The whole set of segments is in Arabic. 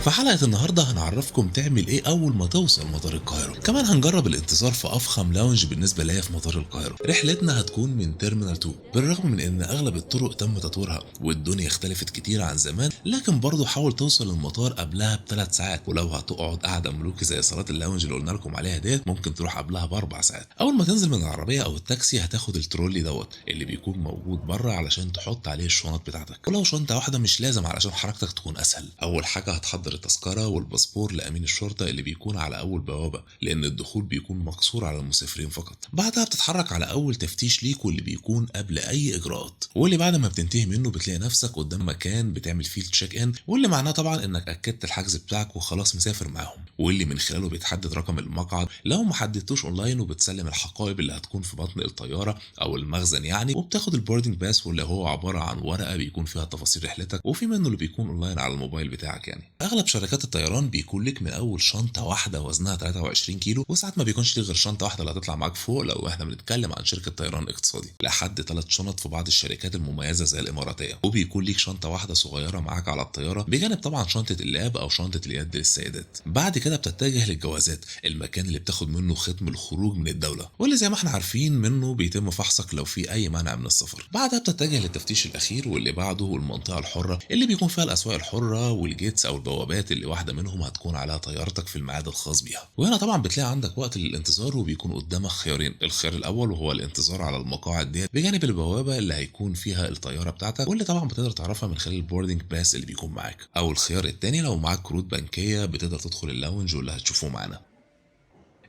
في حلقة النهاردة هنعرفكم تعمل ايه أول ما توصل مطار القاهرة، كمان هنجرب الانتظار في أفخم لاونج بالنسبة ليا في مطار القاهرة. رحلتنا هتكون من تيرمينال 2، بالرغم من إن أغلب الطرق تم تطويرها والدنيا اختلفت كتير عن زمان، لكن برضه حاول توصل المطار قبلها ب3 ساعات، ولو هتقعد قعدة ملوكي زي صالات اللاونج اللي قلنا لكم عليها ديت ممكن تروح قبلها ب4 ساعات. أول ما تنزل من العربية أو التاكسي هتاخد الترولي دوت اللي بيكون موجود بره علشان تحط عليه الشنط بتاعتك، ولو شنطة واحدة مش لازم علشان حركتك تكون أسهل. أول حاجة هتحضر التذكرة والباسبور لأمين الشرطة اللي بيكون على أول بوابة، لأن الدخول بيكون مقصور على المسافرين فقط. بعدها بتتحرك على أول تفتيش ليك واللي بيكون قبل أي إجراءات، واللي بعد ما بتنتهي منه بتلاقي نفسك قدام مكان بتعمل فيه التشيك إن، واللي معناه طبعا إنك أكدت الحجز بتاعك وخلاص مسافر معاهم، واللي من خلاله بيتحدد رقم المقعد لو ما حددتوش أونلاين، وبتسلم الحقائب اللي هتكون في بطن الطيارة أو المخزن يعني، وبتاخد البوردنج باس واللي هو عبارة عن ورقة بيكون فيها تفاصيل رحلتك، وفي منه اللي بيكون أونلاين على الموبايل بتاعك يعني. أغلب شركات الطيران بيكون لك من اول شنطه واحده وزنها 23 كيلو، وساعات ما بيكونش ليه غير شنطه واحده اللي هتطلع معاك فوق لو احنا بنتكلم عن شركه طيران اقتصادي، لحد 3 شنط في بعض الشركات المميزه زي الاماراتيه، وبيكون ليك شنطه واحده صغيره معاك على الطياره بجانب طبعا شنطه اللاب او شنطه اليد للسيدات. بعد كده بتتجه للجوازات، المكان اللي بتاخد منه ختم الخروج من الدوله، واللي زي ما احنا عارفين منه بيتم فحصك لو في اي مانع من السفر. بعدها بتتجه للتفتيش الاخير واللي بعده المنطقه الحره اللي بيكون فيها الاسواق الحره والجيتس او البوابات اللي واحده منهم هتكون على طيارتك في الميعاد الخاص بيها. وهنا طبعا بتلاقي عندك وقت للانتظار، وبيكون قدامك خيارين. الخيار الاول وهو الانتظار على المقاعد ديت بجانب البوابه اللي هيكون فيها الطياره بتاعتك، واللي طبعا بتقدر تعرفها من خلال البوردنج باس اللي بيكون معاك، او الخيار الثاني لو معاك كروت بنكيه بتقدر تدخل اللاونج واللي هتشوفوه معانا.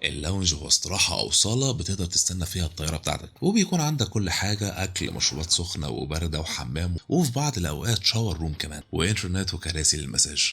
اللاونج هو استراحة أو صالة بتقدر تستنى فيها الطيارة بتاعتك، وبيكون عندك كل حاجة، أكل، مشروبات سخنة وباردة وحمام، وفي بعض الأوقات شاور روم كمان، وإنترنت وكراسي للمساج.